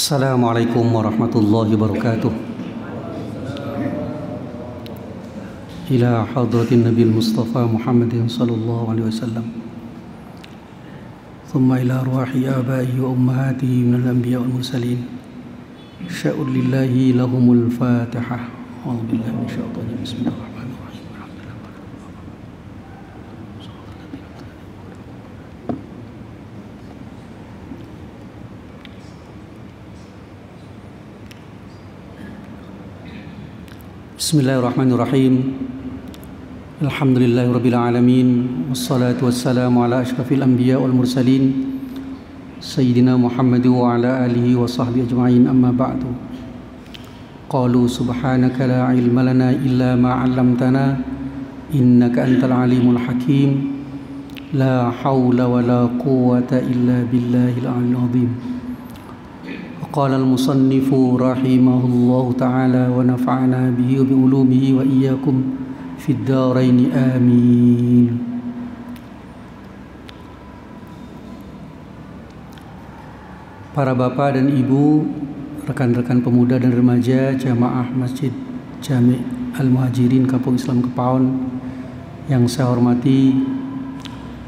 Assalamualaikum warahmatullahi wabarakatuh. Ila hadratin Nabi Mustafa Muhammadin sallallahu alaihi wasallam. Thumma ila arwahi abaihi wa ummahatihi minal anbiya wal mursalin. Sya'ul lillahi lahumul fatihah. A'udzu billahi minasyaitonir rajim. Bismillahirrahmanirrahim. Bismillahirrahmanirrahim. Alhamdulillahirabbil alamin wassalatu wassalamu ala asyrafil anbiya wal mursalin sayyidina Muhammad wa ala alihi wa sahbihi ajma'in, amma ba'du. Qalu subhanaka la ilma lana illa ma 'allamtana innaka antal alimul hakim. La haula wa la quwwata illa billahil aliyyil azim. Qala al-musannifu rahimahullahu ta'ala wa nafa'ana bihi wa bi'ulumihi wa iyyakum fid dharain amin. Para bapak dan ibu, rekan-rekan pemuda dan remaja jamaah Masjid Jami' Al-Muhajirin Kampung Islam Kepaon yang saya hormati,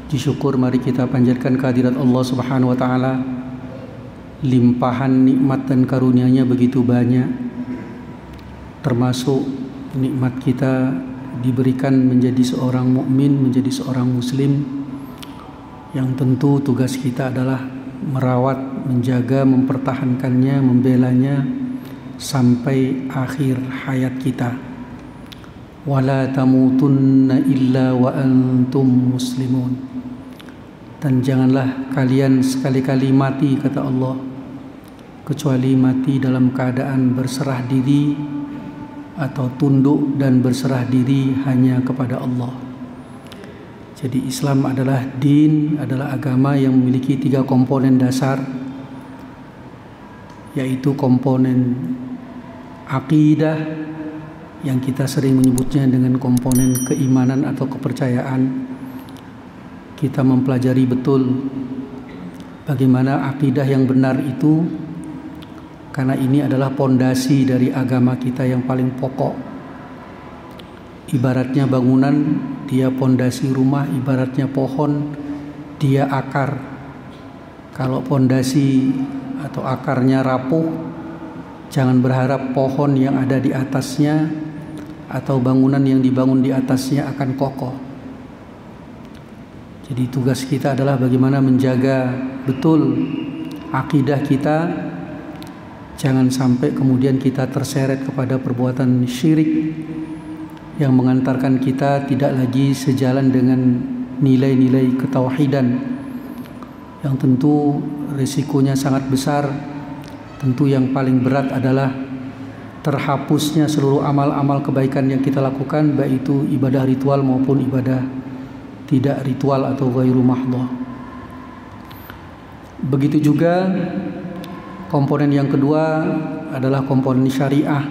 disyukur mari kita panjatkan kehadirat Allah Subhanahu wa taala. Limpahan nikmat dan karunia-Nya begitu banyak, termasuk nikmat kita diberikan menjadi seorang mukmin, menjadi seorang muslim, yang tentu tugas kita adalah merawat, menjaga, mempertahankannya, membelanya sampai akhir hayat kita. Wala tamutunna illa wa antum muslimun. Dan janganlah kalian sekali-kali mati, kata Allah, kecuali mati dalam keadaan berserah diri atau tunduk dan berserah diri hanya kepada Allah. Jadi Islam adalah din, adalah agama yang memiliki 3 komponen dasar, yaitu komponen akidah yang kita sering menyebutnya dengan komponen keimanan atau kepercayaan. Kita mempelajari betul bagaimana akidah yang benar itu, karena ini adalah pondasi dari agama kita yang paling pokok. Ibaratnya bangunan, dia pondasi rumah. Ibaratnya pohon, dia akar. Kalau pondasi atau akarnya rapuh, jangan berharap pohon yang ada di atasnya atau bangunan yang dibangun di atasnya akan kokoh. Jadi tugas kita adalah bagaimana menjaga betul akidah kita. Jangan sampai kemudian kita terseret kepada perbuatan syirik yang mengantarkan kita tidak lagi sejalan dengan nilai-nilai ketauhidan, yang tentu risikonya sangat besar. Tentu yang paling berat adalah terhapusnya seluruh amal-amal kebaikan yang kita lakukan, baik itu ibadah ritual maupun ibadah tidak ritual atau ghairu mahdhah. Begitu juga komponen yang kedua adalah komponen syariah,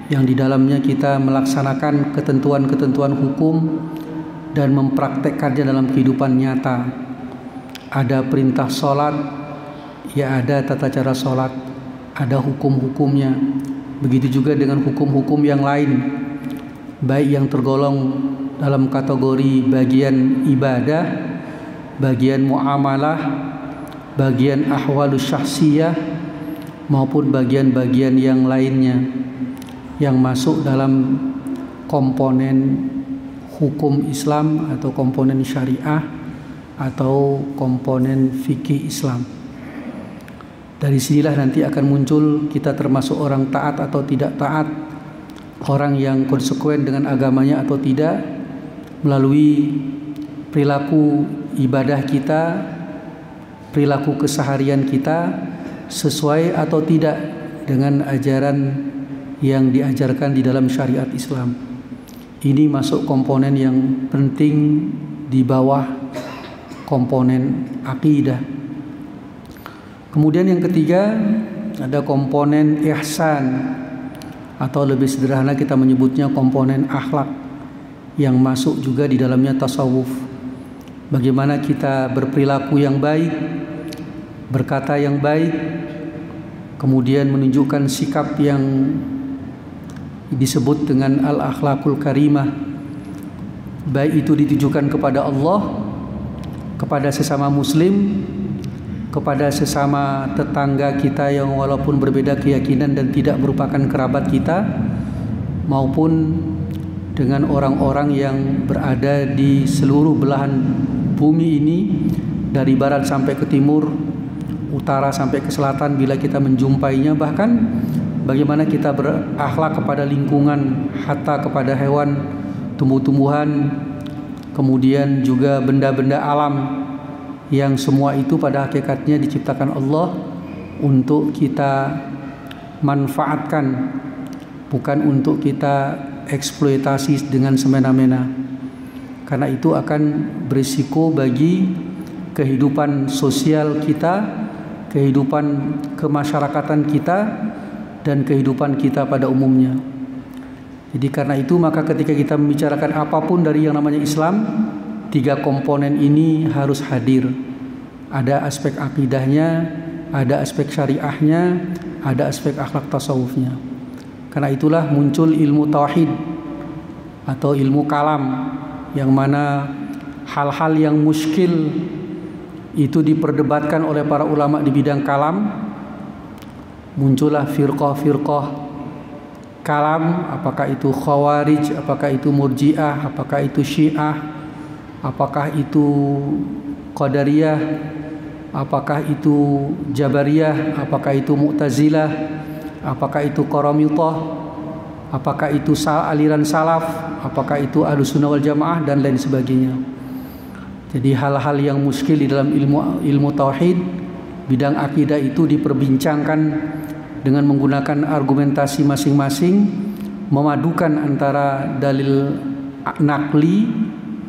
yang di dalamnya kita melaksanakan ketentuan-ketentuan hukum dan mempraktekkannya dalam kehidupan nyata. Ada perintah sholat, ya ada tata cara sholat, ada hukum-hukumnya. Begitu juga dengan hukum-hukum yang lain, baik yang tergolong dalam kategori bagian ibadah, bagian muamalah, bagian ahwalus syahsiyah, maupun bagian-bagian yang lainnya yang masuk dalam komponen hukum Islam atau komponen syariah atau komponen fikih Islam. Dari sinilah nanti akan muncul kita termasuk orang taat atau tidak taat, orang yang konsekuen dengan agamanya atau tidak, melalui perilaku ibadah kita, perilaku keseharian kita, sesuai atau tidak dengan ajaran yang diajarkan di dalam syariat Islam. Ini masuk komponen yang penting di bawah komponen akidah. Kemudian yang ketiga ada komponen ihsan, atau lebih sederhana kita menyebutnya komponen akhlak, yang masuk juga di dalamnya tasawuf. Bagaimana kita berperilaku yang baik, berkata yang baik, kemudian menunjukkan sikap yang disebut dengan al-akhlakul karimah, baik itu ditujukan kepada Allah, kepada sesama muslim, kepada sesama tetangga kita yang walaupun berbeda keyakinan dan tidak merupakan kerabat kita, maupun dengan orang-orang yang berada di seluruh belahan bumi ini, dari barat sampai ke timur, utara sampai ke selatan, bila kita menjumpainya. Bahkan bagaimana kita berakhlak kepada lingkungan, hatta kepada hewan, tumbuh-tumbuhan, kemudian juga benda-benda alam, yang semua itu pada hakikatnya diciptakan Allah untuk kita manfaatkan, bukan untuk kita eksploitasi dengan semena-mena. Karena itu akan berisiko bagi kehidupan sosial kita, kehidupan kemasyarakatan kita, dan kehidupan kita pada umumnya. Jadi karena itu maka ketika kita membicarakan apapun dari yang namanya Islam, 3 komponen ini harus hadir. Ada aspek akidahnya, ada aspek syariahnya, ada aspek akhlak tasawufnya. Karena itulah muncul ilmu tauhid atau ilmu kalam, yang mana hal-hal yang muskil itu diperdebatkan oleh para ulama di bidang kalam. Muncullah firqah-firqah kalam, apakah itu khawarij, apakah itu murji'ah, apakah itu syiah, apakah itu qadariyah, apakah itu jabariyah, apakah itu mu'tazilah, apakah itu qaramithah, apakah itu aliran salaf, apakah itu ahlussunnah wal jamaah, dan lain sebagainya. Jadi hal-hal yang muskil di dalam ilmu tauhid, bidang akidah itu diperbincangkan dengan menggunakan argumentasi masing-masing, memadukan antara dalil naqli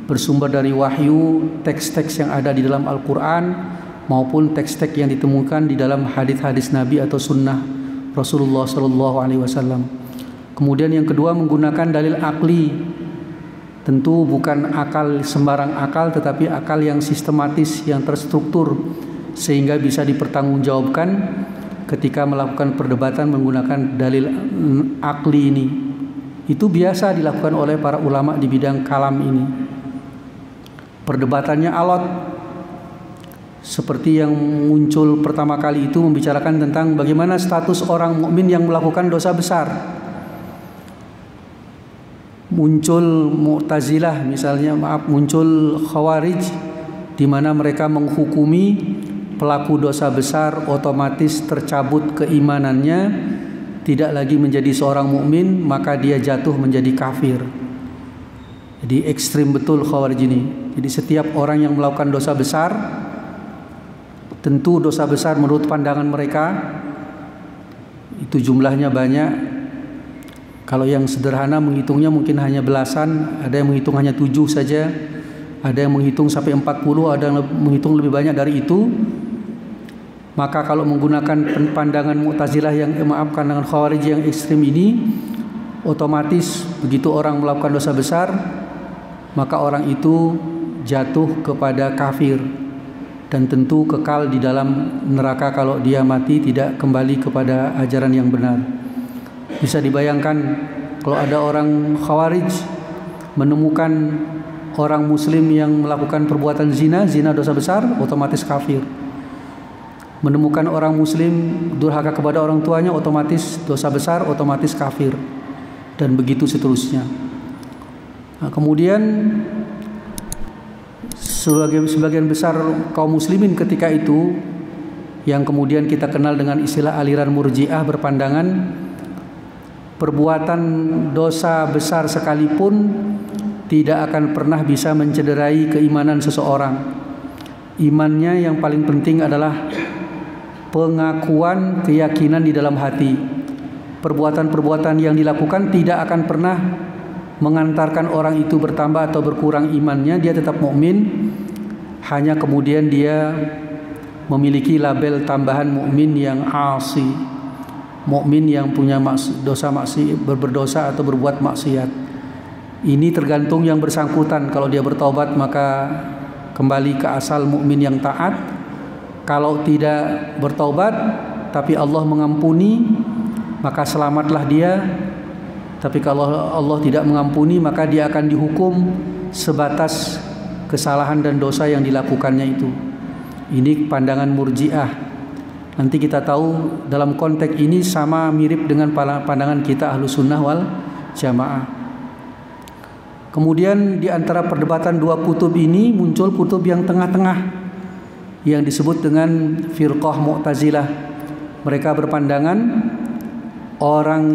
bersumber dari wahyu, teks-teks yang ada di dalam Al-Quran, maupun teks-teks yang ditemukan di dalam hadis-hadis Nabi atau sunnah Rasulullah SAW. Kemudian yang kedua, menggunakan dalil akli. Tentu bukan akal sembarang akal, tetapi akal yang sistematis, yang terstruktur, sehingga bisa dipertanggungjawabkan ketika melakukan perdebatan menggunakan dalil akli ini. Itu biasa dilakukan oleh para ulama di bidang kalam ini. Perdebatannya alot, seperti yang muncul pertama kali itu membicarakan tentang bagaimana status orang mukmin yang melakukan dosa besar. Muncul Mu'tazilah misalnya, muncul Khawarij, di mana mereka menghukumi pelaku dosa besar otomatis tercabut keimanannya, tidak lagi menjadi seorang mukmin, maka dia jatuh menjadi kafir. Jadi ekstrim betul Khawarij ini. Jadi setiap orang yang melakukan dosa besar, tentu dosa besar menurut pandangan mereka itu jumlahnya banyak. Kalau yang sederhana menghitungnya mungkin hanya belasan, ada yang menghitung hanya 7 saja, ada yang menghitung sampai 40, ada yang menghitung lebih banyak dari itu. Maka kalau menggunakan pandangan Mu'tazilah pandangan Khawarij yang ekstrim ini, otomatis begitu orang melakukan dosa besar, maka orang itu jatuh kepada kafir dan tentu kekal di dalam neraka kalau dia mati tidak kembali kepada ajaran yang benar. Bisa dibayangkan kalau ada orang Khawarij menemukan orang muslim yang melakukan perbuatan zina dosa besar, otomatis kafir. Menemukan orang muslim durhaka kepada orang tuanya, otomatis dosa besar, otomatis kafir, dan begitu seterusnya. Nah, kemudian sebagian besar kaum muslimin ketika itu, yang kemudian kita kenal dengan istilah aliran murji'ah, berpandangan perbuatan dosa besar sekalipun tidak akan pernah bisa mencederai keimanan seseorang. Imannya yang paling penting adalah pengakuan keyakinan di dalam hati. Perbuatan-perbuatan yang dilakukan tidak akan pernah mengantarkan orang itu bertambah atau berkurang imannya. Dia tetap mukmin, hanya kemudian dia memiliki label tambahan mukmin yang asi, mukmin yang punya dosa berdosa atau berbuat maksiat. Ini tergantung yang bersangkutan. Kalau dia bertaubat maka kembali ke asal mukmin yang taat. Kalau tidak bertaubat tapi Allah mengampuni, maka selamatlah dia. Tapi kalau Allah tidak mengampuni, maka dia akan dihukum sebatas kesalahan dan dosa yang dilakukannya itu. Ini pandangan Murji'ah. Nanti kita tahu dalam konteks ini sama mirip dengan pandangan kita Ahlus Sunnah wal Jamaah. Kemudian di antara perdebatan dua kutub ini muncul kutub yang tengah-tengah yang disebut dengan Firqah Mu'tazilah. Mereka berpandangan orang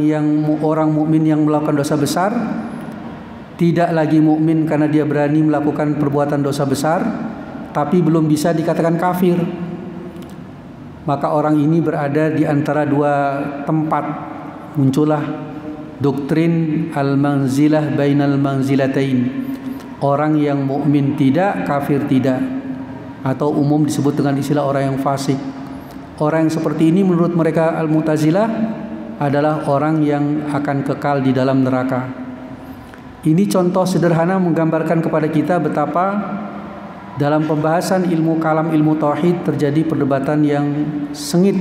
mukmin yang melakukan dosa besar tidak lagi mukmin karena dia berani melakukan perbuatan dosa besar, tapi belum bisa dikatakan kafir. Maka orang ini berada di antara dua tempat. Muncullah doktrin al-manzilah bainal manzilatain. Orang yang mukmin tidak, kafir tidak, atau umum disebut dengan istilah orang yang fasik. Orang yang seperti ini menurut mereka Al-Mu'tazilah adalah orang yang akan kekal di dalam neraka. Ini contoh sederhana menggambarkan kepada kita betapa dalam pembahasan ilmu kalam, ilmu tauhid terjadi perdebatan yang sengit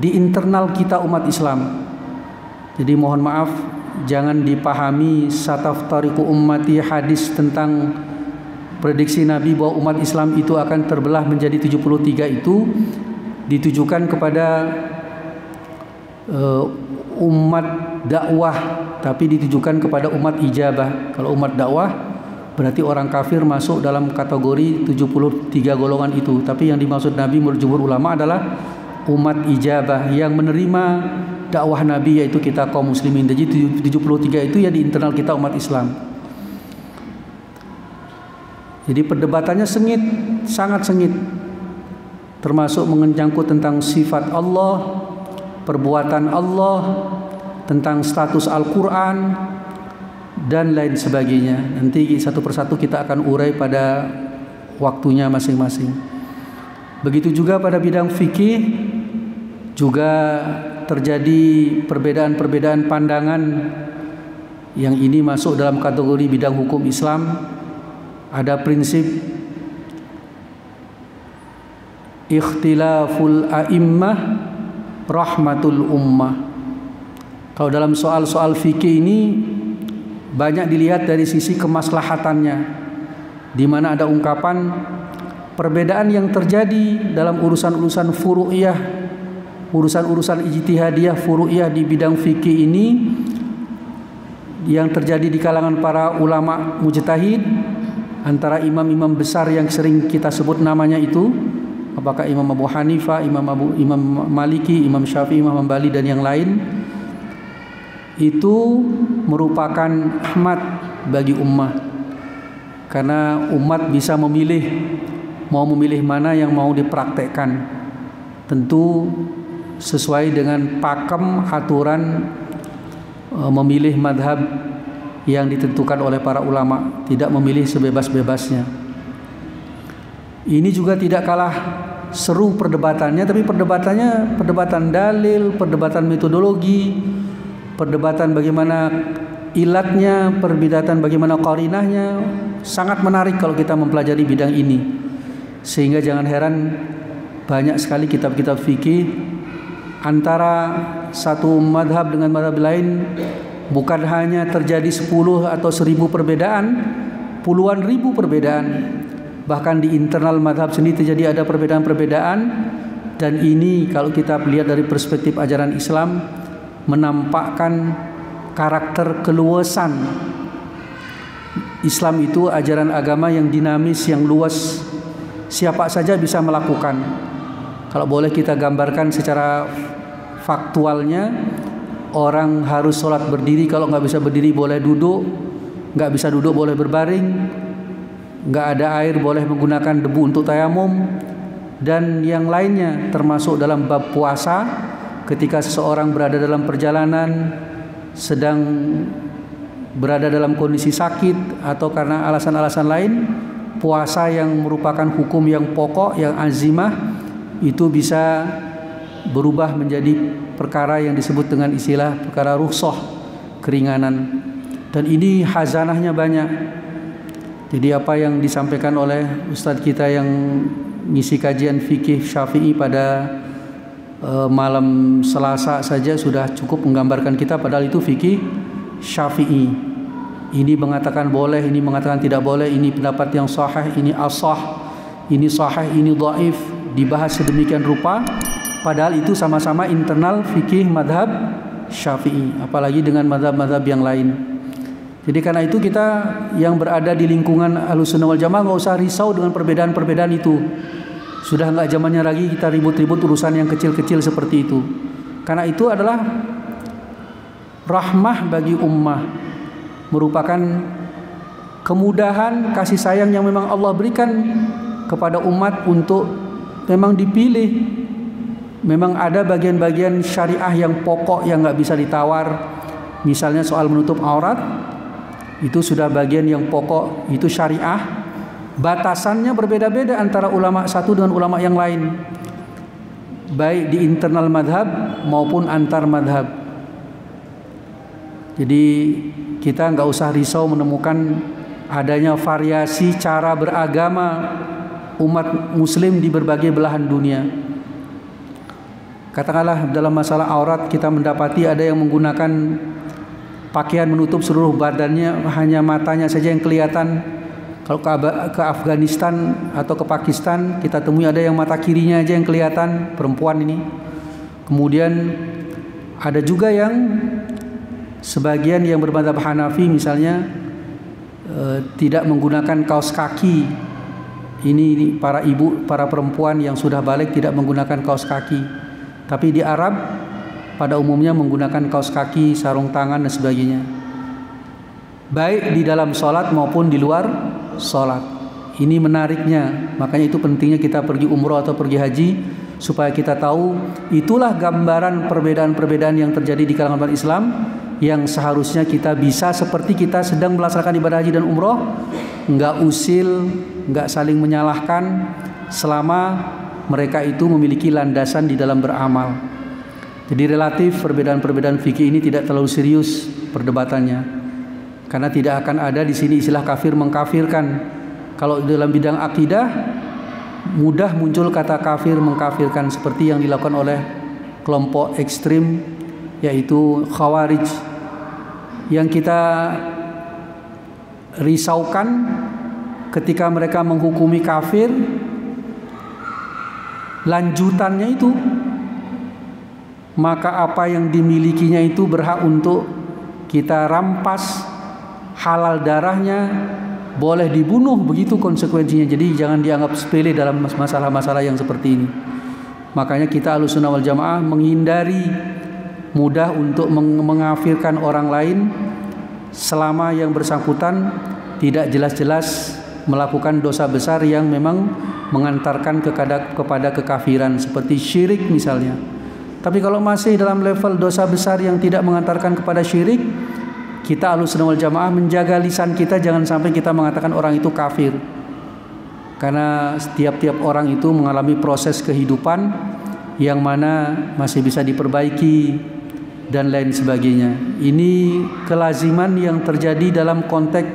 di internal kita umat Islam. Jadi mohon maaf, jangan dipahami sataftariqu ummati hadis tentang prediksi Nabi bahwa umat Islam itu akan terbelah menjadi 73 itu ditujukan kepada umat dakwah, tapi ditujukan kepada umat ijabah. Kalau umat dakwah berarti orang kafir masuk dalam kategori 73 golongan itu. Tapi yang dimaksud Nabi menurut jumhur ulama adalah umat ijabah yang menerima dakwah Nabi, yaitu kita kaum muslimin. Jadi 73 itu ya di internal kita umat Islam. Jadi perdebatannya sengit, sangat sengit, termasuk menyangkut tentang sifat Allah, perbuatan Allah, tentang status Al-Quran, dan lain sebagainya. Nanti satu persatu kita akan urai pada waktunya masing-masing. Begitu juga pada bidang fikih juga terjadi perbedaan-perbedaan pandangan. Yang ini masuk dalam kategori bidang hukum Islam. Ada prinsip ikhtilaful a'immah rahmatul ummah. Kalau dalam soal-soal fikih ini banyak dilihat dari sisi kemaslahatannya, di mana ada ungkapan perbedaan yang terjadi dalam urusan-urusan furu'iyah, urusan-urusan ijtihadiyah furu'iyah di bidang fikih ini yang terjadi di kalangan para ulama mujtahid, antara imam-imam besar yang sering kita sebut namanya itu, apakah Imam Abu Hanifah, Imam Maliki, Imam Syafi'i, Imam Hambali dan yang lain, itu merupakan rahmat bagi ummah. Karena umat bisa memilih, mau memilih mana yang mau dipraktekkan. Tentu sesuai dengan pakem aturan memilih madhab yang ditentukan oleh para ulama, tidak memilih sebebas-bebasnya. Ini juga tidak kalah seru perdebatannya, tapi perdebatannya perdebatan dalil, perdebatan metodologi, perdebatan bagaimana ilatnya, perdebatan bagaimana qarinahnya. Sangat menarik kalau kita mempelajari bidang ini. Sehingga jangan heran banyak sekali kitab-kitab fikih antara satu madhab dengan madhab lain bukan hanya terjadi 10 atau 1000 perbedaan, puluhan ribu perbedaan. Bahkan di internal madhab sendiri terjadi ada perbedaan-perbedaan. Dan ini kalau kita lihat dari perspektif ajaran Islam menampakkan karakter keluasan. Islam itu ajaran agama yang dinamis, yang luas, siapa saja bisa melakukan. Kalau boleh kita gambarkan secara faktualnya, orang harus sholat berdiri, kalau nggak bisa berdiri boleh duduk, nggak bisa duduk boleh berbaring, nggak ada air boleh menggunakan debu untuk tayamum, dan yang lainnya. Termasuk dalam bab puasa, ketika seseorang berada dalam perjalanan, sedang berada dalam kondisi sakit atau karena alasan-alasan lain, puasa yang merupakan hukum yang pokok, yang azimah, itu bisa berubah menjadi perkara yang disebut dengan istilah perkara rukhsah, keringanan. Dan ini hazanahnya banyak. Jadi apa yang disampaikan oleh Ustadz kita yang ngisi kajian fikih Syafi'i pada malam Selasa saja sudah cukup menggambarkan kita, padahal itu fikih Syafi'i. Ini mengatakan boleh, ini mengatakan tidak boleh, ini pendapat yang sahih, ini as-sah, ini sahih, ini dhaif, dibahas sedemikian rupa, padahal itu sama-sama internal fikih madhab Syafi'i, apalagi dengan madhab-madhab yang lain. Jadi karena itu kita yang berada di lingkungan Ahlussunnah wal Jamaah nggak usah risau dengan perbedaan-perbedaan itu. Sudah nggak zamannya lagi kita ribut-ribut urusan yang kecil-kecil seperti itu. Karena itu adalah rahmah bagi ummah, merupakan kemudahan kasih sayang yang memang Allah berikan kepada umat untuk memang dipilih. Memang ada bagian-bagian syariah yang pokok yang nggak bisa ditawar. Misalnya soal menutup aurat, itu sudah bagian yang pokok, itu syariah. Batasannya berbeda-beda antara ulama satu dengan ulama yang lain, baik di internal madhab maupun antar madhab. Jadi kita nggak usah risau menemukan adanya variasi cara beragama umat muslim di berbagai belahan dunia. Katakanlah dalam masalah aurat kita mendapati ada yang menggunakan pakaian menutup seluruh badannya, hanya matanya saja yang kelihatan. Kalau ke Afghanistan atau ke Pakistan kita temui ada yang mata kirinya aja yang kelihatan, perempuan ini. Kemudian ada juga yang sebagian yang bermadzhab Hanafi misalnya tidak menggunakan kaos kaki. Ini para ibu, para perempuan yang sudah balik tidak menggunakan kaos kaki. Tapi di Arab pada umumnya menggunakan kaos kaki, sarung tangan dan sebagainya. Baik di dalam sholat maupun di luar sholat. Ini menariknya, makanya itu pentingnya kita pergi umroh atau pergi haji supaya kita tahu itulah gambaran perbedaan-perbedaan yang terjadi di kalangan umat Islam, yang seharusnya kita bisa seperti kita sedang melaksanakan ibadah haji dan umroh, nggak usil, nggak saling menyalahkan selama mereka itu memiliki landasan di dalam beramal. Jadi relatif perbedaan-perbedaan fikih ini tidak terlalu serius perdebatannya. Karena tidak akan ada di sini istilah kafir mengkafirkan. Kalau dalam bidang akidah mudah muncul kata kafir mengkafirkan seperti yang dilakukan oleh kelompok ekstrim yaitu Khawarij. Yang kita risaukan ketika mereka menghukumi kafir, lanjutannya itu maka apa yang dimilikinya itu berhak untuk kita rampas, halal darahnya, boleh dibunuh, begitu konsekuensinya. Jadi jangan dianggap sepele dalam masalah-masalah yang seperti ini. Makanya kita Ahlussunnah wal Jamaah menghindari mudah untuk mengafirkan orang lain selama yang bersangkutan tidak jelas-jelas melakukan dosa besar yang memang mengantarkan kepada kekafiran seperti syirik misalnya. Tapi kalau masih dalam level dosa besar yang tidak mengantarkan kepada syirik, kita Ahlussunnah wal Jamaah menjaga lisan kita jangan sampai kita mengatakan orang itu kafir. Karena setiap orang itu mengalami proses kehidupan yang mana masih bisa diperbaiki dan lain sebagainya. Ini kelaziman yang terjadi dalam konteks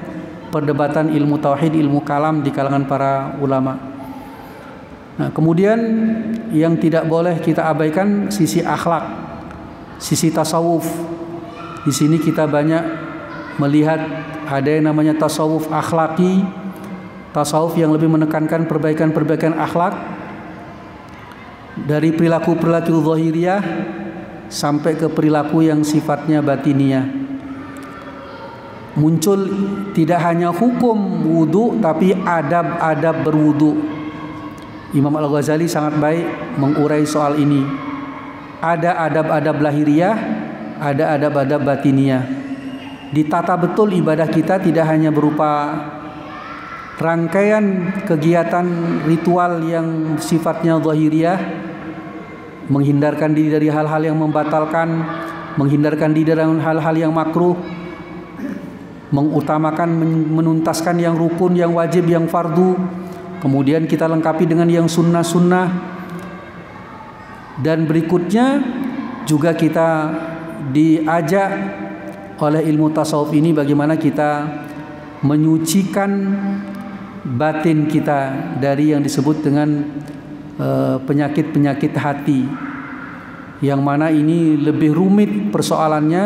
perdebatan ilmu tauhid, ilmu kalam di kalangan para ulama. Nah, kemudian yang tidak boleh kita abaikan sisi akhlak, sisi tasawuf. Di sini kita banyak melihat ada yang namanya tasawuf akhlaki, tasawuf yang lebih menekankan perbaikan-perbaikan akhlak dari perilaku-perilaku zahiriyah sampai ke perilaku yang sifatnya batiniyah. Muncul tidak hanya hukum wudu tapi adab-adab berwudu. Imam Al-Ghazali sangat baik mengurai soal ini. Ada adab-adab lahiriah, ada adab-adab batiniyah. Ditata betul ibadah kita tidak hanya berupa rangkaian kegiatan ritual yang sifatnya zahiriyah, menghindarkan diri dari hal-hal yang membatalkan, menghindarkan diri dari hal-hal yang makruh, mengutamakan menuntaskan yang rukun, yang wajib, yang fardu, kemudian kita lengkapi dengan yang sunnah-sunnah, dan berikutnya juga kita diajak oleh ilmu tasawuf ini bagaimana kita menyucikan batin kita dari yang disebut dengan penyakit-penyakit hati. yang mana ini lebih rumit persoalannya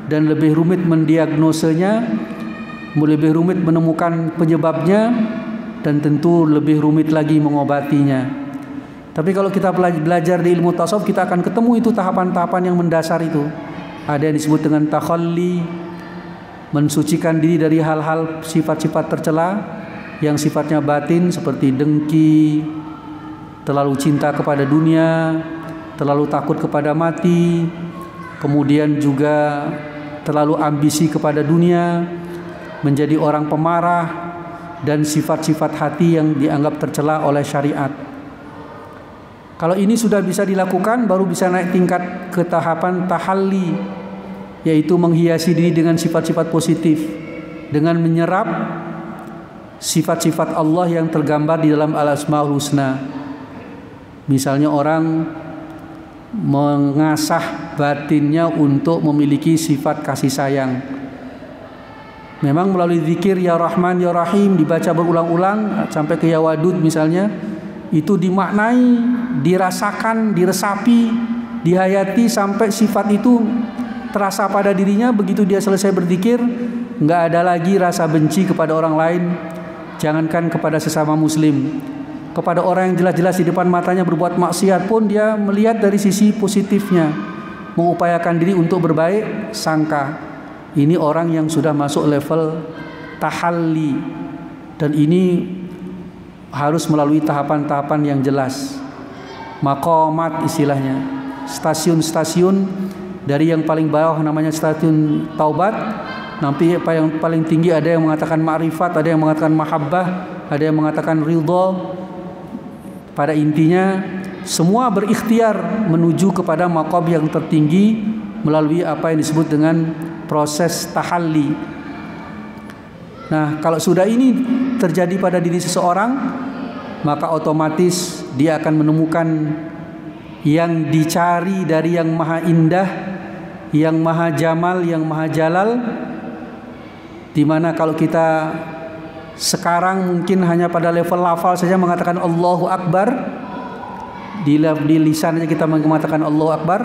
dan lebih rumit mendiagnosenya, lebih rumit menemukan penyebabnya, dan tentu lebih rumit lagi mengobatinya. Tapi kalau kita belajar di ilmu tasawuf, kita akan ketemu itu tahapan-tahapan yang mendasar itu. Ada yang disebut dengan takhalli, mensucikan diri dari hal-hal sifat-sifat tercela yang sifatnya batin seperti dengki, terlalu cinta kepada dunia, terlalu takut kepada mati, kemudian juga terlalu ambisi kepada dunia, menjadi orang pemarah, dan sifat-sifat hati yang dianggap tercela oleh syariat. Kalau ini sudah bisa dilakukan, baru bisa naik tingkat ke tahapan tahalli, yaitu menghiasi diri dengan sifat-sifat positif, dengan menyerap sifat-sifat Allah yang tergambar di dalam Al-Asmaul Husna. Misalnya orang mengasah batinnya untuk memiliki sifat kasih sayang. Memang melalui zikir Ya Rahman Ya Rahim dibaca berulang-ulang sampai ke Ya Wadud misalnya, itu dimaknai, dirasakan, diresapi, dihayati sampai sifat itu terasa pada dirinya. Begitu dia selesai berzikir, nggak ada lagi rasa benci kepada orang lain, jangankan kepada sesama muslim. Kepada orang yang jelas-jelas di depan matanya berbuat maksiat pun dia melihat dari sisi positifnya, mengupayakan diri untuk berbaik sangka. Ini orang yang sudah masuk level tahalli, dan ini harus melalui tahapan-tahapan yang jelas, maqamat istilahnya, stasiun-stasiun. Dari yang paling bawah namanya stasiun taubat, nanti yang paling tinggi ada yang mengatakan ma'rifat, ada yang mengatakan mahabbah, ada yang mengatakan ridha. Pada intinya semua berikhtiar menuju kepada maqam yang tertinggi melalui apa yang disebut dengan proses tahalli. Nah, kalau sudah ini terjadi pada diri seseorang, maka otomatis dia akan menemukan yang dicari dari yang maha indah, yang maha jamal, yang maha jalal. Dimana kalau kita sekarang mungkin hanya pada level lafal saja mengatakan Allahu Akbar, di lisan saja kita mengatakan Allahu Akbar.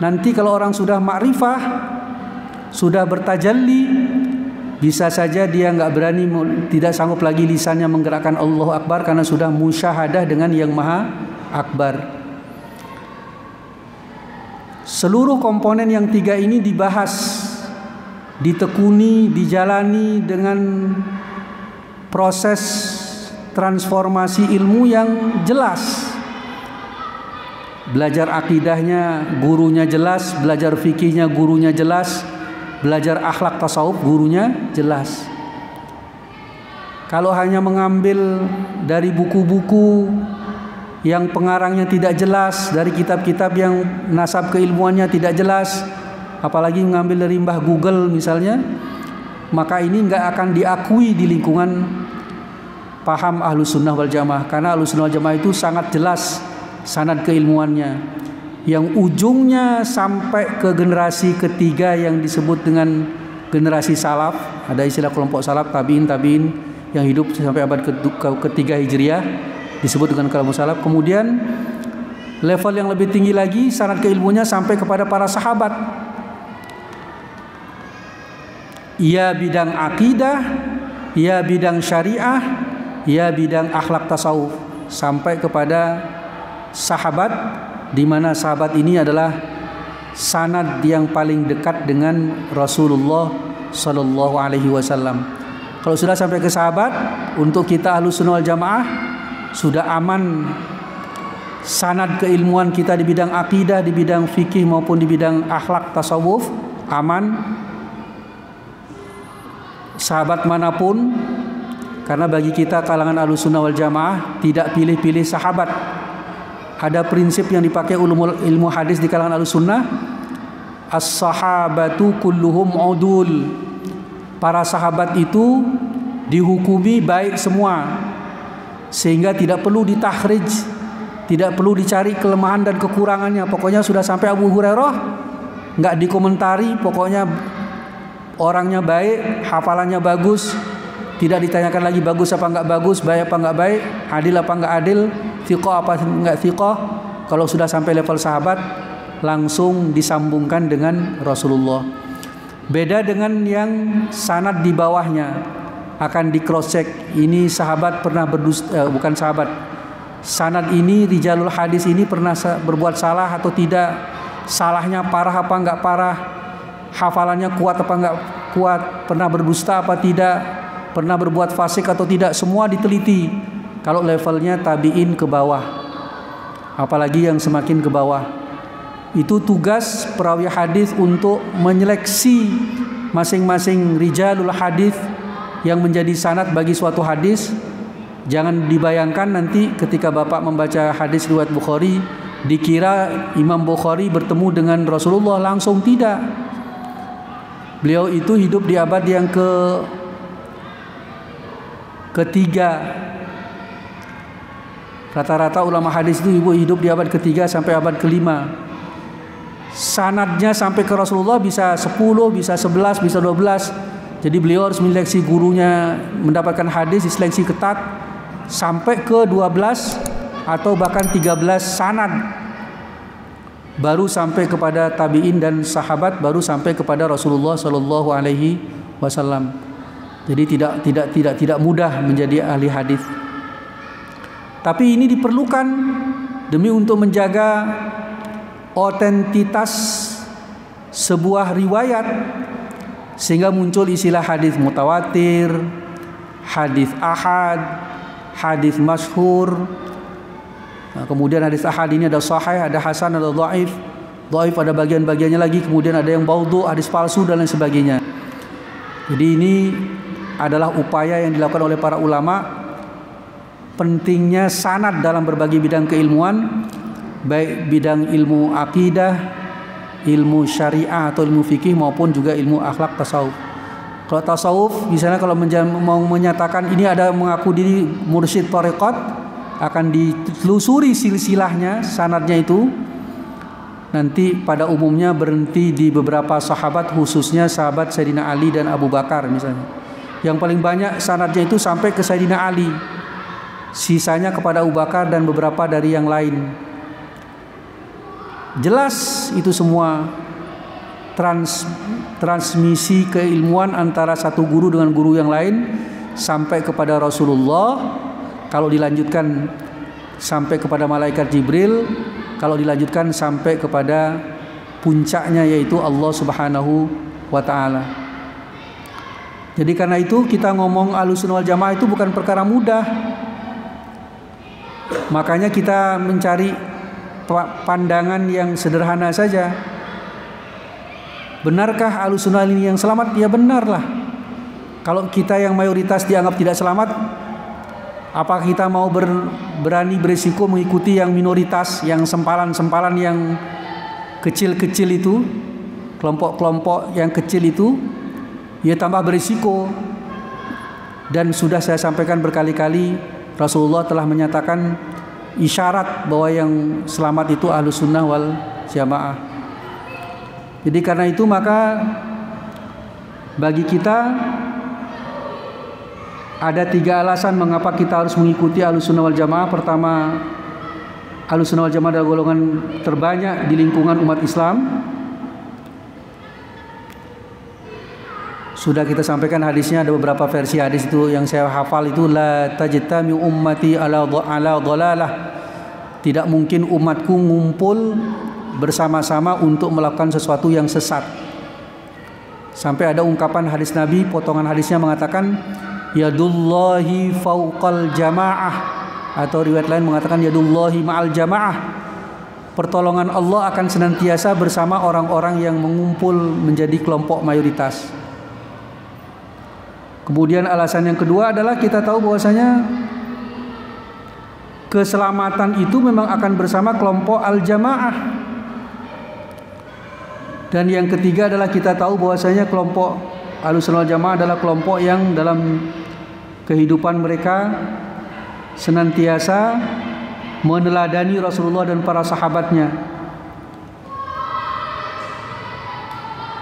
Nanti kalau orang sudah ma'rifah, sudah bertajalli, bisa saja dia nggak berani, tidak sanggup lagi lisannya menggerakkan Allahu Akbar karena sudah musyahadah dengan yang maha akbar. Seluruh komponen yang tiga ini dibahas, ditekuni, dijalani dengan proses transformasi ilmu yang jelas. Belajar akidahnya gurunya jelas, belajar fikihnya gurunya jelas, belajar akhlak tasawuf gurunya jelas. Kalau hanya mengambil dari buku-buku yang pengarangnya tidak jelas, dari kitab-kitab yang nasab keilmuannya tidak jelas, apalagi mengambil dari Mbah Google misalnya, maka ini nggak akan diakui di lingkungan paham Ahlus Sunnah wal Jamaah. Karena Ahlus Sunnah wal Jamaah itu sangat jelas sanad keilmuannya, yang ujungnya sampai ke generasi ketiga yang disebut dengan generasi salaf. Ada istilah kelompok salaf, tabiin yang hidup sampai abad ketiga Hijriah disebut dengan kelompok salaf. Kemudian level yang lebih tinggi lagi sanad keilmuannya sampai kepada para sahabat. Ia bidang akidah, ia bidang syariah, ia bidang akhlak tasawuf, sampai kepada sahabat, di mana sahabat ini adalah sanad yang paling dekat dengan Rasulullah Sallallahu Alaihi Wasallam. Kalau sudah sampai ke sahabat, untuk kita Ahlus Sunnah wal Jamaah sudah aman sanad keilmuan kita di bidang akidah, di bidang fikih maupun di bidang akhlak tasawuf, aman. Sahabat manapun, karena bagi kita kalangan Ahlus Sunnah wal Jamaah tidak pilih-pilih sahabat. Ada prinsip yang dipakai ilmu hadis di kalangan Ahlussunnah, as-sahabatu kulluhum udul. Para sahabat itu dihukumi baik semua, sehingga tidak perlu ditakhrij, tidak perlu dicari kelemahan dan kekurangannya. Pokoknya sudah sampai Abu Hurairah nggak dikomentari, pokoknya orangnya baik, hafalannya bagus, tidak ditanyakan lagi bagus apa nggak bagus, baik apa nggak baik, adil apa nggak adil, thiqah apa nggak thiqah. kalau sudah sampai level sahabat langsung disambungkan dengan Rasulullah. Beda dengan yang sanad di bawahnya, akan di cross check, ini sahabat pernah bukan sahabat, sanad ini, rijalul hadis ini pernah berbuat salah atau tidak, salahnya parah apa enggak parah, hafalannya kuat apa enggak kuat, pernah berdusta apa tidak, pernah berbuat fasik atau tidak, semua diteliti. Kalau levelnya tabi'in ke bawah, apalagi yang semakin ke bawah, itu tugas perawi hadis untuk menyeleksi masing-masing rijalul hadis yang menjadi sanad bagi suatu hadis. Jangan dibayangkan nanti ketika Bapak membaca hadis riwayat Bukhari dikira Imam Bukhari bertemu dengan Rasulullah langsung. Tidak. Beliau itu hidup di abad yang ketiga. Rata-rata ulama hadis itu hidup di abad ketiga sampai abad kelima. Sanadnya sampai ke Rasulullah bisa 10, bisa 11, bisa 12. Jadi beliau harus menyeleksi gurunya, mendapatkan hadis diseleksi ketat sampai ke 12 atau bahkan 13 sanad. Baru sampai kepada tabi'in dan sahabat, baru sampai kepada Rasulullah sallallahu alaihi wasallam. Jadi tidak mudah menjadi ahli hadis. Tapi ini diperlukan demi untuk menjaga otentitas sebuah riwayat, sehingga muncul istilah hadis mutawatir, hadis ahad, hadis masyhur. Nah, kemudian hadis ahad ini ada sahih, ada hasan, ada dhaif. Dhaif ada bagian-bagiannya lagi, kemudian ada yang maudhu, hadis palsu dan lain sebagainya. Jadi ini adalah upaya yang dilakukan oleh para ulama. Pentingnya sanad dalam berbagai bidang keilmuan, baik bidang ilmu akidah, ilmu syariah atau ilmu fikih maupun juga ilmu akhlak tasawuf. Kalau tasawuf misalnya kalau mau menyatakan ini ada mengaku diri mursyid thariqat, akan ditelusuri silsilahnya, sanadnya itu. Nanti pada umumnya berhenti di beberapa sahabat, khususnya sahabat Sayyidina Ali dan Abu Bakar misalnya. Yang paling banyak sanadnya itu sampai ke Sayyidina Ali. Sisanya kepada Abu Bakar dan beberapa dari yang lain. Jelas itu semua transmisi keilmuan antara satu guru dengan guru yang lain sampai kepada Rasulullah. Kalau dilanjutkan sampai kepada malaikat Jibril, kalau dilanjutkan sampai kepada puncaknya yaitu Allah Subhanahu wa taala. Jadi karena itu kita ngomong Ahlussunnah wal Jamaah itu bukan perkara mudah. Makanya kita mencari pandangan yang sederhana saja. Benarkah Ahlussunnah ini yang selamat? Ya benarlah. Kalau kita yang mayoritas dianggap tidak selamat, apakah kita mau berani berisiko mengikuti yang minoritas, yang sempalan-sempalan yang kecil-kecil itu, kelompok-kelompok yang kecil itu? Ya tambah berisiko. Dan sudah saya sampaikan berkali-kali, Rasulullah telah menyatakan isyarat bahwa yang selamat itu Ahlussunnah wal Jamaah. Jadi karena itu maka bagi kita ada 3 alasan mengapa kita harus mengikuti Ahlussunnah wal Jamaah. Pertama, Ahlussunnah wal Jamaah adalah golongan terbanyak di lingkungan umat Islam. Sudah kita sampaikan hadisnya, ada beberapa versi hadis itu yang saya hafal itu, la tajtami ummati ala dhalalah. Tidak mungkin umatku ngumpul bersama-sama untuk melakukan sesuatu yang sesat. Sampai ada ungkapan hadis Nabi, potongan hadisnya mengatakan yadullahi fauqal jamaah, atau riwayat lain mengatakan yadullahi ma'al jamaah. Pertolongan Allah akan senantiasa bersama orang-orang yang mengumpul menjadi kelompok mayoritas. Kemudian alasan yang kedua adalah kita tahu bahwasanya keselamatan itu memang akan bersama kelompok al-jamaah. Dan yang ketiga adalah kita tahu bahwasanya kelompok Ahlussunnah wal Jamaah adalah kelompok yang dalam kehidupan mereka senantiasa meneladani Rasulullah dan para sahabatnya.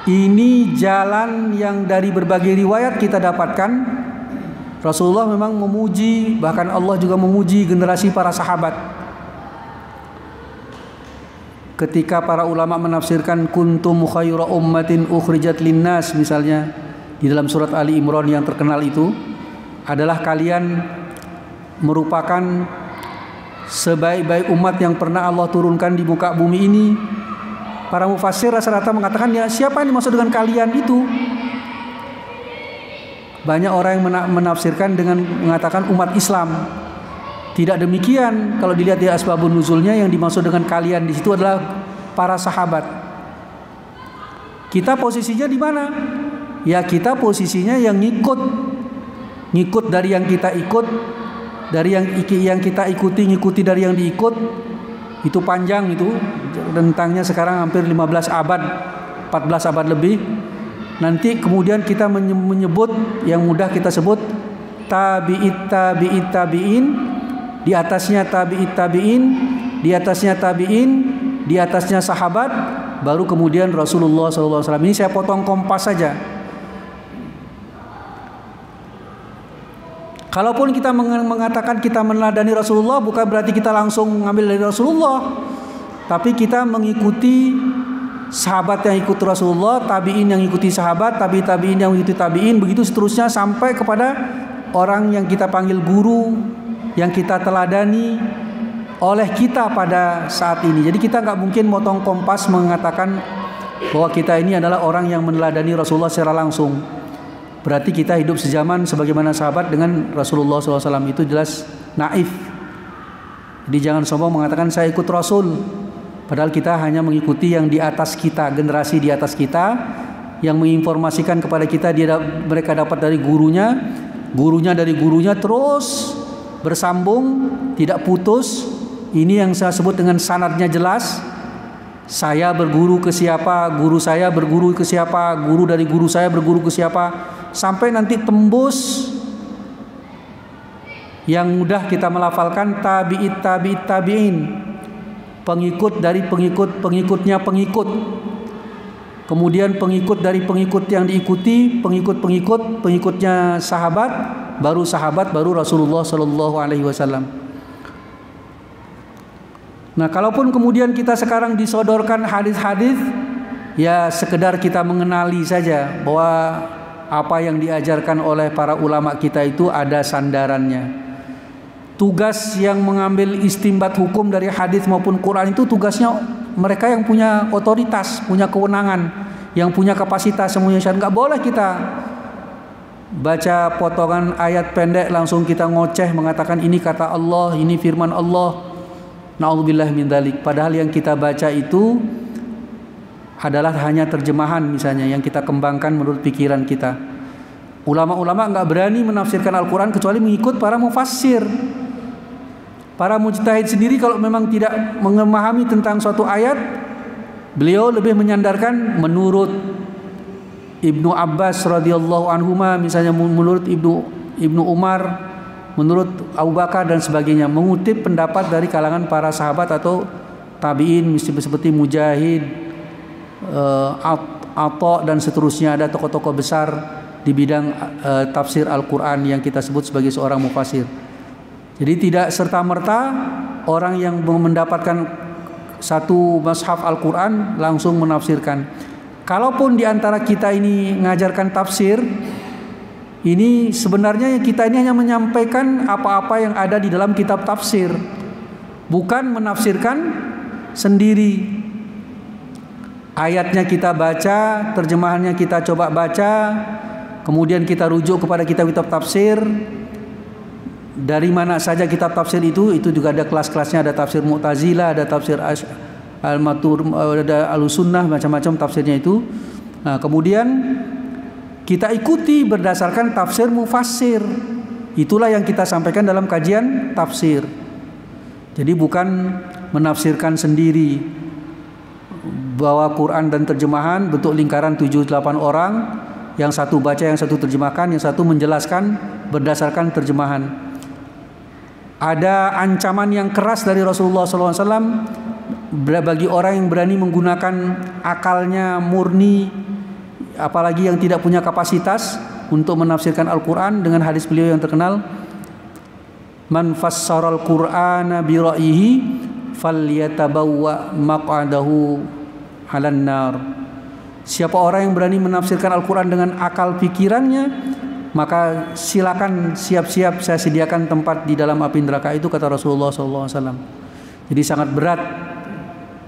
Ini jalan yang dari berbagai riwayat kita dapatkan. Rasulullah memang memuji, bahkan Allah juga memuji generasi para sahabat. ketika para ulama menafsirkan kuntum khaira ummatin ukhrijat linnas misalnya di dalam surat Ali Imran yang terkenal itu adalah kalian merupakan sebaik-baik umat yang pernah Allah turunkan di muka bumi ini. Para mufassir rata-rata mengatakan, ya siapa yang dimaksud dengan kalian itu? Banyak orang yang menafsirkan dengan mengatakan umat Islam. Tidak demikian. Kalau dilihat di asbabun nuzulnya, yang dimaksud dengan kalian di situ adalah para sahabat. Kita posisinya di mana? Ya kita posisinya yang ngikut dari yang kita ikut, dari yang kita ngikuti dari yang diikut. Itu panjang itu, rentangnya sekarang hampir 15 abad, 14 abad lebih. Nanti kemudian kita menyebut yang mudah kita sebut tabi'it tabi'in, di atasnya tabi'it tabi'in, di atasnya tabi'in, di atasnya sahabat, baru kemudian Rasulullah SAW. Ini saya potong kompas saja. Kalaupun kita mengatakan kita meneladani Rasulullah, bukan berarti kita langsung mengambil dari Rasulullah, tapi kita mengikuti sahabat yang ikut Rasulullah, tabi'in yang ikuti sahabat, tabi'in yang ikuti tabi'in, begitu seterusnya sampai kepada orang yang kita panggil guru, yang kita teladani oleh kita pada saat ini. Jadi kita nggak mungkin motong kompas mengatakan bahwa kita ini adalah orang yang meneladani Rasulullah secara langsung. Berarti kita hidup sezaman sebagaimana sahabat dengan Rasulullah SAW, itu jelas naif. Jadi jangan sombong mengatakan saya ikut Rasul, padahal kita hanya mengikuti yang di atas kita, generasi di atas kita, yang menginformasikan kepada kita mereka dapat dari gurunya dari gurunya terus bersambung, tidak putus. Ini yang saya sebut dengan sanadnya jelas. Saya berguru ke siapa, guru saya berguru ke siapa, guru dari guru saya berguru ke siapa, sampai nanti tembus yang mudah kita melafalkan tabi'in, pengikut dari pengikutnya pengikut, kemudian pengikut dari pengikut yang diikuti, pengikutnya sahabat, baru Rasulullah Shallallahu Alaihi Wasallam. Nah, kalaupun kemudian kita sekarang disodorkan hadis-hadis, ya sekedar kita mengenali saja bahwa apa yang diajarkan oleh para ulama kita itu ada sandarannya. Tugas yang mengambil istimbat hukum dari hadis maupun Quran itu tugasnya mereka yang punya otoritas, punya kewenangan, yang punya kapasitas semuanya. Nggak boleh kita baca potongan ayat pendek langsung kita ngoceh mengatakan ini kata Allah, ini firman Allah. Na'udzubillah min dzalik. Padahal yang kita baca itu adalah hanya terjemahan misalnya yang kita kembangkan menurut pikiran kita. Ulama-ulama enggak berani menafsirkan Al-Quran kecuali mengikut para mufassir. Para mujtahid sendiri kalau memang tidak memahami tentang suatu ayat, beliau lebih menyandarkan menurut Ibnu Abbas radhiyallahu anhuma, misalnya menurut Ibnu Umar, menurut Abu Bakar dan sebagainya, mengutip pendapat dari kalangan para sahabat atau tabi'in seperti Mujahid, Atha dan seterusnya. Ada tokoh-tokoh besar di bidang tafsir Al-Quran yang kita sebut sebagai seorang mufassir. Jadi tidak serta-merta orang yang mendapatkan satu mushaf Al-Quran langsung menafsirkan. Kalaupun di antara kita ini mengajarkan tafsir, ini sebenarnya kita ini hanya menyampaikan apa-apa yang ada di dalam kitab tafsir, bukan menafsirkan sendiri. Ayatnya kita baca, terjemahannya kita coba baca, kemudian kita rujuk kepada kitab-kitab tafsir. Dari mana saja kitab tafsir itu juga ada kelas-kelasnya, ada tafsir Mu'tazilah, ada tafsir Al-Matur, ada Al-Sunnah, macam-macam tafsirnya itu. Nah, kemudian kita ikuti berdasarkan tafsir mufassir. Itulah yang kita sampaikan dalam kajian tafsir. Jadi bukan menafsirkan sendiri. Bawa Quran dan terjemahan bentuk lingkaran 7-8 orang, yang satu baca, yang satu terjemahkan, yang satu menjelaskan berdasarkan terjemahan. Ada ancaman yang keras dari Rasulullah SAW bagi orang yang berani menggunakan akalnya murni, apalagi yang tidak punya kapasitas untuk menafsirkan Al-Quran dengan hadis beliau yang terkenal, man fassaral Qur'ana bi ra'yihi falyatabawwa maq'adahu 'alan nar. Siapa orang yang berani menafsirkan Al-Quran dengan akal pikirannya, maka silakan siap-siap saya sediakan tempat di dalam api neraka itu, kata Rasulullah SAW. Jadi sangat berat.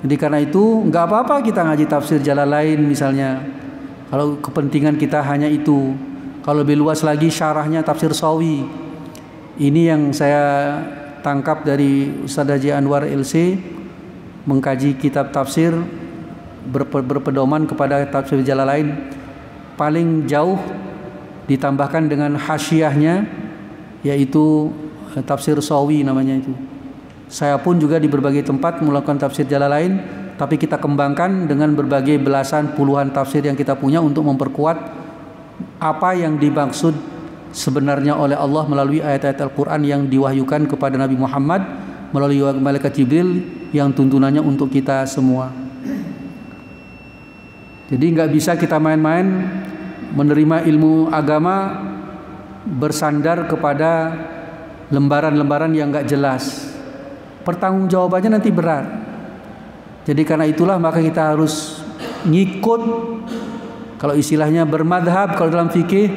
Jadi karena itu nggak apa-apa kita ngaji tafsir Jalalain misalnya, kalau kepentingan kita hanya itu. Kalau lebih luas lagi syarahnya tafsir Sawi. Ini yang saya tangkap dari Ustaz Haji Anwar LC, mengkaji kitab tafsir berpedoman kepada tafsir Jalalain. Paling jauh ditambahkan dengan hasyiahnya, yaitu tafsir Sawi namanya itu. Saya pun juga di berbagai tempat melakukan tafsir Jalalain, tapi kita kembangkan dengan berbagai belasan puluhan tafsir yang kita punya untuk memperkuat apa yang dimaksud sebenarnya oleh Allah melalui ayat-ayat Al-Quran yang diwahyukan kepada Nabi Muhammad melalui malaikat Jibril yang tuntunannya untuk kita semua. Jadi nggak bisa kita main-main menerima ilmu agama bersandar kepada lembaran-lembaran yang nggak jelas. Pertanggungjawabannya nanti berat. Jadi karena itulah maka kita harus ngikut, kalau istilahnya bermadhab kalau dalam fikih,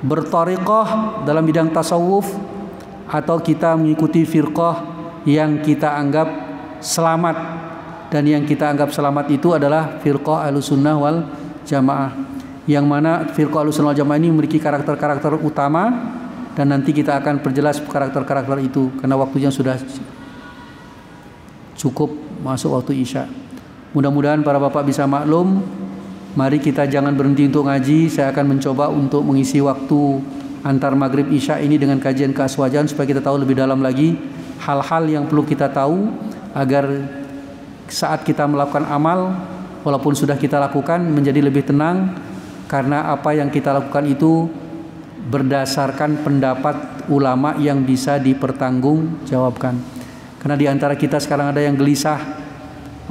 berthariqah dalam bidang tasawuf, atau kita mengikuti firqah yang kita anggap selamat. Dan yang kita anggap selamat itu adalah firqah Ahlussunnah wal Jamaah, yang mana firqah Ahlussunnah wal Jamaah ini memiliki karakter-karakter utama, dan nanti kita akan perjelas karakter-karakter itu karena waktunya sudah cukup masuk waktu Isya. Mudah-mudahan para bapak bisa maklum. Mari kita jangan berhenti untuk ngaji. Saya akan mencoba untuk mengisi waktu antar maghrib Isya ini dengan kajian keaswajan supaya kita tahu lebih dalam lagi hal-hal yang perlu kita tahu, agar saat kita melakukan amal, walaupun sudah kita lakukan, menjadi lebih tenang, karena apa yang kita lakukan itu berdasarkan pendapat ulama yang bisa dipertanggungjawabkan. Karena di antara kita sekarang ada yang gelisah,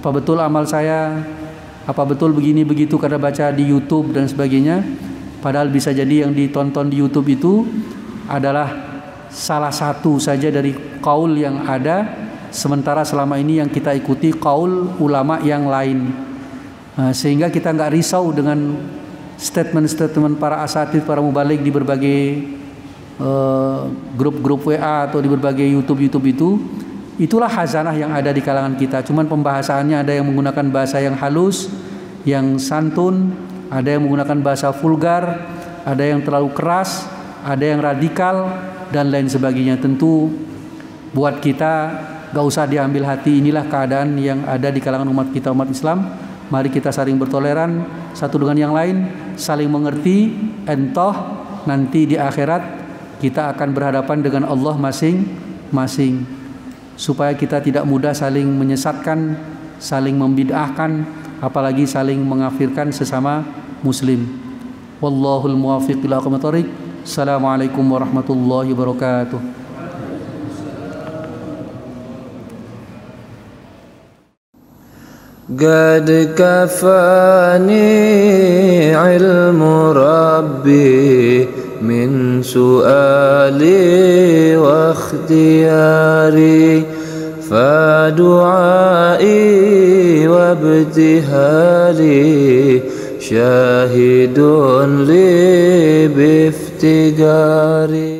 apa betul amal saya, apa betul begini begitu karena baca di YouTube dan sebagainya. Padahal bisa jadi yang ditonton di YouTube itu adalah salah satu saja dari qaul yang ada, sementara selama ini yang kita ikuti qaul ulama yang lain. Sehingga kita nggak risau dengan statement-statement para asatidz, para mubalik di berbagai grup-grup WA atau di berbagai YouTube itu. Itulah khazanah yang ada di kalangan kita. Cuman pembahasannya ada yang menggunakan bahasa yang halus, yang santun, ada yang menggunakan bahasa vulgar, ada yang terlalu keras, ada yang radikal, dan lain sebagainya. Tentu buat kita gak usah diambil hati. Inilah keadaan yang ada di kalangan umat kita, umat Islam. Mari kita saling bertoleran satu dengan yang lain, saling mengerti. Entoh nanti di akhirat kita akan berhadapan dengan Allah masing-masing. Supaya kita tidak mudah saling menyesatkan, saling membid'ahkan, apalagi saling mengafirkan sesama muslim. Wallahul muwaffiq ila aqwamit thoriq. Assalamualaikum warahmatullahi wabarakatuh. قد كفاني علم ربي من سؤالي واختياري فدعائي وابتهالي شاهد لي بافتقاري.